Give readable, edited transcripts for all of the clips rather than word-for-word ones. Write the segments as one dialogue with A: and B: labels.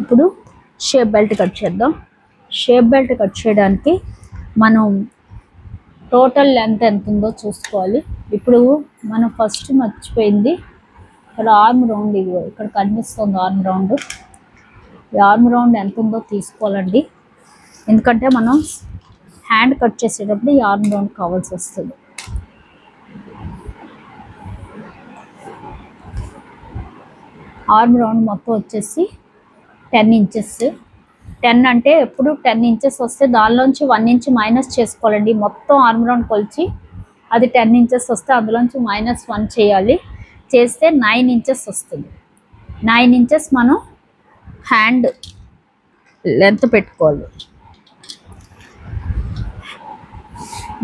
A: ఇప్పుడు shape belt cut చేద్దాం. Shape belt cut చేయడానికి మనం టోటల్ లెంత్ ఎంత ఉందో చూసుకోవాలి. ఇప్పుడు మనం ఫస్ట్ మర్చిపోయింది ఇక్కడ ఆర్మ్ రౌండ్. ఇదిగో ఇక్కడ కనిపిస్తుంది ఆర్మ్ రౌండ్. ఈ ఆర్మ్ రౌండ్ ఎంత ఉందో తీసుకోవాలండి, ఎందుకంటే మనం హ్యాండ్ కట్ చేసేటప్పుడు ఈ ఆర్మ్ రౌండ్ కావాల్సి వస్తుంది. ఆర్మ్ రౌండ్ మొత్తం వచ్చేసి 10 ఇంచెస్. 10 అంటే ఎప్పుడు 10 ఇంచెస్ వస్తే దానిలోంచి 1 ఇంచ్ మైనస్ చేసుకోవాలండి. మొత్తం ఆర్మ్ రౌండ్ కొలిచి అది 10 ఇంచెస్ వస్తే అందులోంచి -1 చేయాలి. చేస్తే 9 ఇంచెస్ వస్తుంది. 9 ఇంచెస్ మనం హ్యాండ్ లెంత్ పెట్టుకోవాలి.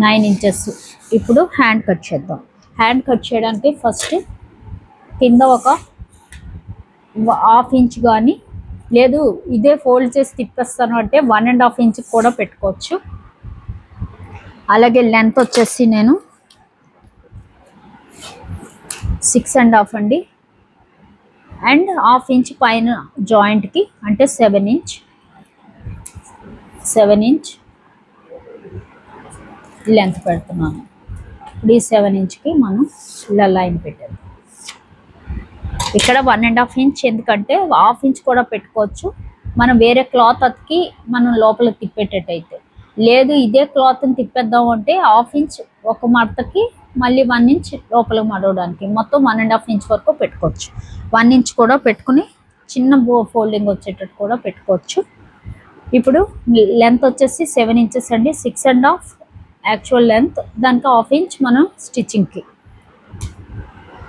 A: 9 ఇంచెస్. ఇప్పుడు హ్యాండ్ కట్ చేద్దాం. హ్యాండ్ కట్ చేయడానికి ఫస్ట్ కింద ఒక 1/2 ఇంచ్ కానీ, లేదు ఇదే ఫోల్డ్ చేసి తిప్పేస్తాను అంటే 1.5 ఇంచ్ కూడా పెట్టుకోవచ్చు. అలాగే లెంత్ వచ్చేసి నేను 6.5 అండి. అండ్ 1/2 ఇంచ్ పైన జాయింట్కి అంటే 7 ఇంచ్ లెంత్ పెడుతున్నాను. ఇప్పుడు ఈ 7 ఇంచ్కి మనం ఇలా లైన్ పెట్టాలి. ఇక్కడ 1.5 ఇంచ్, ఎందుకంటే 1/2 ఇంచ్ కూడా పెట్టుకోవచ్చు. మనం వేరే క్లాత్ అతికి మనం లోపల తిప్పేటట్టయితే, లేదు ఇదే క్లాత్ని తిప్పేద్దాం అంటే 1/2 ఇంచ్ ఒక మడతకి, మళ్ళీ 1 ఇంచ్ లోపలికి మడవడానికి, మొత్తం 1.5 ఇంచ్ వరకు పెట్టుకోవచ్చు. 1 ఇంచ్ కూడా పెట్టుకుని చిన్న ఫోల్డింగ్ వచ్చేటట్టు కూడా పెట్టుకోవచ్చు. ఇప్పుడు లెంత్ వచ్చేసి 7 ఇంచెస్ అండి. 6.5 యాక్చువల్ లెంత్, దానికి 1/2 ఇంచ్ మనం స్టిచ్చింగ్కి.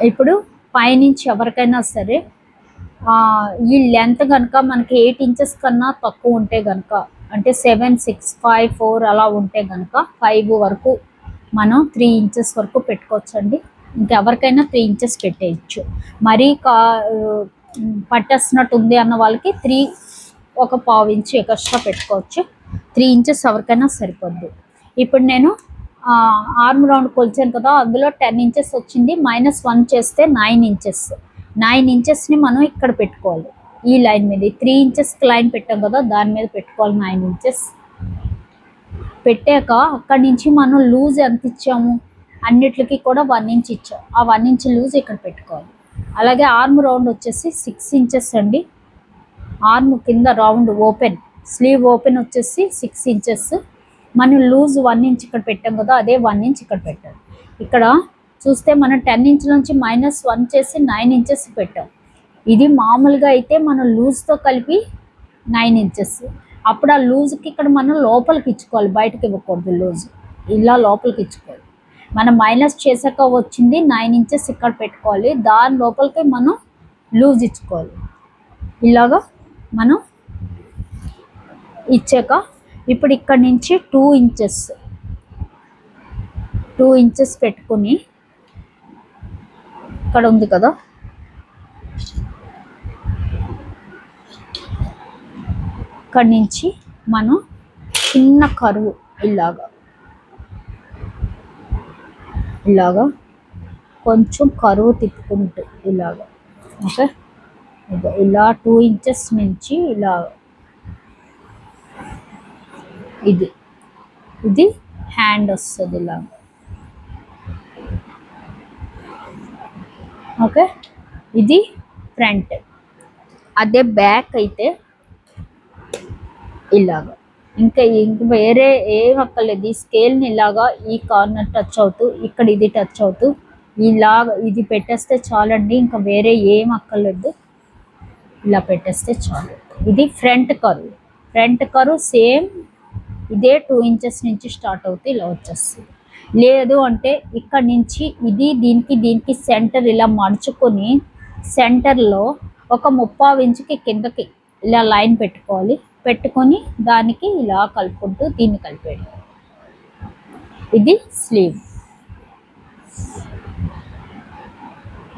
A: ఇప్పుడు పైనుంచి ఎవరికైనా సరే ఈ లెంత్ కనుక మనకి 8 ఇంచెస్ కన్నా తక్కువ ఉంటే కనుక, అంటే 7, 6, 5, 4 అలా ఉంటే కనుక 5 వరకు మనం 3 ఇంచెస్ వరకు పెట్టుకోవచ్చు అండి. ఇంకెవరికైనా 3 ఇంచెస్ పెట్టేయచ్చు. మరీ పట్టేస్తున్నట్టు ఉంది అన్న వాళ్ళకి 3, ఒక 1/2 ఇంచ్ ఎక్స్ట్రా పెట్టుకోవచ్చు. 3 ఇంచెస్ ఎవరికైనా సరిపోద్ది. ఇప్పుడు నేను ఆర్మ్ రౌండ్ కొలిచాను కదా, అందులో 10 ఇంచెస్ వచ్చింది. -1 చేస్తే 9 ఇంచెస్. 9 ఇంచెస్ని మనం ఇక్కడ పెట్టుకోవాలి. ఈ లైన్ మీద 3 ఇంచెస్కి లైన్ పెట్టాం కదా, దాని మీద పెట్టుకోవాలి 9 ఇంచెస్. పెట్టాక అక్కడి నుంచి మనం లూజ్ ఎంత ఇచ్చాము, అన్నిటికి కూడా 1 ఇంచ్ ఇచ్చాం. ఆ 1 ఇంచ్ లూజ్ ఇక్కడ పెట్టుకోవాలి. అలాగే ఆర్మ్ రౌండ్ వచ్చేసి 6 ఇంచెస్ అండి. ఆర్మ్ కింద రౌండ్ ఓపెన్, స్లీవ్ ఓపెన్ వచ్చేసి 6 ఇంచెస్. మనం లూజ్ 1 ఇంచ్ ఇక్కడ పెట్టాం కదా, అదే 1 ఇంచ్ ఇక్కడ పెట్టాలి. ఇక్కడ చూస్తే మనం 10 ఇంచ్ నుంచి -1 చేసి 9 ఇంచెస్ పెట్టాం. ఇది మామూలుగా అయితే మనం లూజ్తో కలిపి 9 ఇంచెస్. అప్పుడు ఆ లూజ్కి ఇక్కడ మనం లోపలికి ఇచ్చుకోవాలి, బయటకి ఇవ్వకూడదు. లూజ్ ఇలా లోపలికి ఇచ్చుకోవాలి. మనం మైనస్ చేసాక వచ్చింది 9 ఇంచెస్ ఇక్కడ పెట్టుకోవాలి. దాని లోపలికి మనం లూజ్ ఇచ్చుకోవాలి. ఇలాగా మనం ఇచ్చాక ఇప్పుడు ఇక్కడ నుంచి 2 ఇంచెస్ పెట్టుకుని, ఇక్కడ ఉంది కదా, ఇక్కడ నుంచి మనం చిన్న కరువు ఇలాగా కొంచెం కరువు తిప్పుకుంటూ ఇలాగా, ఓకే, ఇలా 2 ఇంచెస్ నుంచి ఇలా ఇది హ్యాండ్ వస్తుంది ఇలా, ఓకే. ఇది ఫ్రంట్. అదే బ్యాక్ అయితే ఇలాగా, ఇంకా వేరే ఏం అక్కర్లేదు. ఈ స్కేల్ని ఇలాగా ఈ కార్నర్ టచ్ అవుతూ, ఇక్కడ ఇది టచ్ అవుతూ ఇలాగా ఇది పెట్టేస్తే చాలండి. ఇంకా వేరే ఏం అక్కర్లేదు, ఇలా పెట్టేస్తే చాలు. ఇది ఫ్రంట్ కర్వ్ సేమ్ ఇదే 2 ఇంచెస్ నుంచి స్టార్ట్ అవుతూ ఇలా వచ్చేస్తుంది. లేదు అంటే ఇక్కడ నుంచి ఇది దీనికి సెంటర్ ఇలా మడుచుకొని సెంటర్లో ఒక 3/4 ఇంచుకి కిందకి ఇలా లైన్ పెట్టుకోవాలి. పెట్టుకొని దానికి ఇలా కలుపుకుంటూ దీన్ని కలిపేయండి. ఇది స్లీవ్,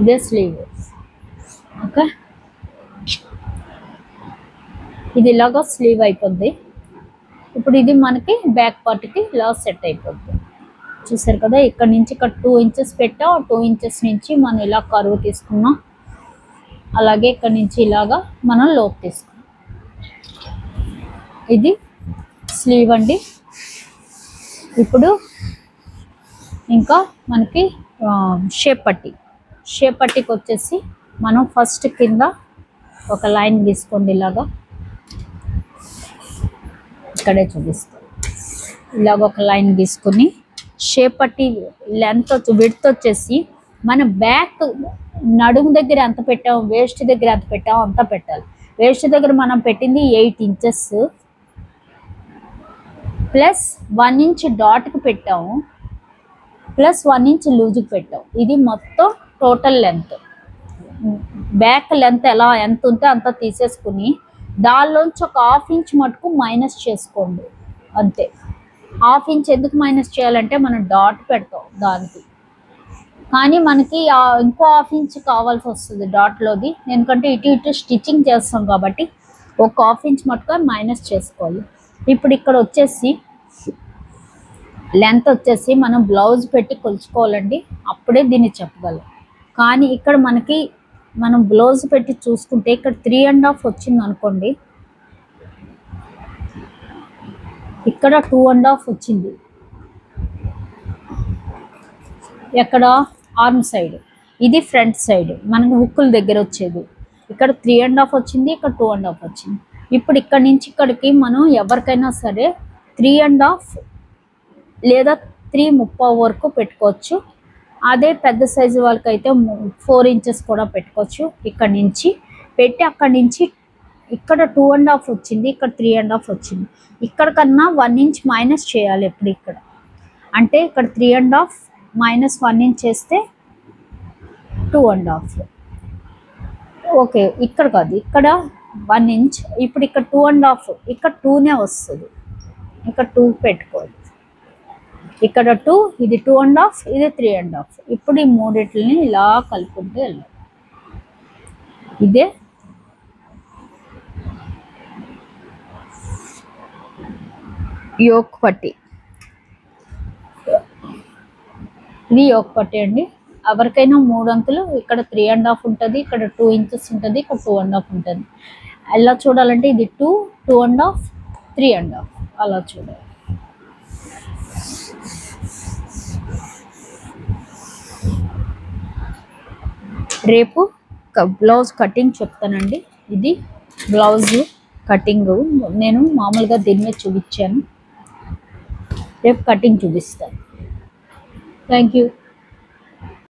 A: ఇదే స్లీవ్, ఓకే. ఇది ఇలాగా స్లీవ్ అయిపోద్ది. ఇప్పుడు ఇది మనకి బ్యాక్ పార్ట్కి ఇలా సెట్ అయిపోద్ది. చూసారు కదా, ఇక్కడ నుంచి ఇక్కడ 2 ఇంచెస్ పెట్టాం. 2 ఇంచెస్ నుంచి మనం ఇలా కరువు తీసుకున్నాం. అలాగే ఇక్కడ నుంచి ఇలాగా మనం లోపు తీసుకున్నాం. ఇది స్లీవ్ అండి. ఇప్పుడు ఇంకా మనకి షేప్ పట్టీకి వచ్చేసి మనం ఫస్ట్ కింద ఒక లైన్ గీసుకోండి. ఇలాగా ఇక్కడే చూపిస్తాం. ఇలాగ ఒక లైన్ గీసుకొని షేప్ పట్టీ లెంత్ విడ్త్ వచ్చేసి మన బ్యాక్ నడుము దగ్గర ఎంత పెట్టాము, వేస్ట్ దగ్గర ఎంత పెట్టాము అంత పెట్టాలి. వేస్ట్ దగ్గర మనం పెట్టింది 8 ఇంచెస్ ప్లస్ 1 ఇంచ్ డాట్కి పెట్టాము, ప్లస్ 1 ఇంచ్ లూజ్కి పెట్టాము. ఇది మొత్తం టోటల్ లెంత్. బ్యాక్ లెంత్ ఎంత ఉంటే అంత తీసేసుకుని దానిలోంచి ఒక 1/2 ఇంచ్ మటుకు మైనస్ చేసుకోండి అంతే. 1/2 ఇంచ్ ఎందుకు మైనస్ చేయాలంటే మనం డాట్ పెడతాం దానికి, కానీ మనకి ఇంకో 1/2 ఇంచ్ కావాల్సి వస్తుంది డాట్లోది. ఎందుకంటే ఇటు స్టిచ్చింగ్ చేస్తాం కాబట్టి ఒక 1/2 ఇంచ్ మటుకు మైనస్ చేసుకోవాలి. ఇప్పుడు ఇక్కడ వచ్చేసి లెంత్ వచ్చేసి మనం బ్లౌజ్ పెట్టి కొలుచుకోవాలండి, అప్పుడే దీన్ని చెప్పగలం. కానీ ఇక్కడ మనం బ్లౌజ్ పెట్టి చూసుకుంటే ఇక్కడ 3.5 వచ్చింది అనుకోండి, ఇక్కడ 2.5 వచ్చింది. ఎక్కడ ఆర్మ్ సైడ్, ఇది ఫ్రంట్ సైడ్ మనకు హుక్కుల దగ్గర వచ్చేది. ఇక్కడ 3.5 వచ్చింది, ఇక్కడ 2.5 వచ్చింది. ఇప్పుడు ఇక్కడ నుంచి ఇక్కడికి మనం ఎవరికైనా సరే 3.5 లేదా 3.30 వరకు పెట్టుకోవచ్చు. అదే పెద్ద సైజు వాళ్ళకైతే 4 ఇంచెస్ కూడా పెట్టుకోవచ్చు. ఇక్కడ నుంచి పెట్టి అక్కడి నుంచి ఇక్కడ 2.5 వచ్చింది, ఇక్కడ 3.5 వచ్చింది. ఇక్కడ కన్నా 1 ఇంచ్ మైనస్ చేయాలి ఎప్పుడు ఇక్కడ. అంటే ఇక్కడ 3.5 మైనస్ 1 ఇంచ్ చేస్తే 2.5. ఓకే, ఇక్కడ కాదు, ఇక్కడ 1 ఇంచ్. ఇప్పుడు ఇక్కడ 2.5, ఇక్కడ 2నే వస్తుంది. ఇక్కడ 2 పెట్టుకోవాలి. ఇక్కడ 2, ఇది 2.5, ఇది 3.5. ఇప్పుడు ఈ మూడిట్లని ఇలా కలుపుకుంటూ వెళ్ళాలి. ఇదే యోక్ పట్టి. ఇది యోక్ పట్టి అండి. ఎవరికైనా 3 అంతులు, ఇక్కడ 3.5 ఉంటుంది, ఇక్కడ 2 ఇంచెస్ ఉంటుంది, ఇక్కడ 2.5 ఉంటుంది. ఎలా చూడాలంటే ఇది 2, 2.5, 3.5 అలా చూడాలి. రేపు బ్లౌజ్ కటింగ్ చెప్తానండి. ఇది బ్లౌజ్ కటింగ్ నేను మామూలుగా దీని మీద చూపించాను, రేపు కటింగ్ చూపిస్తాను. Thank you.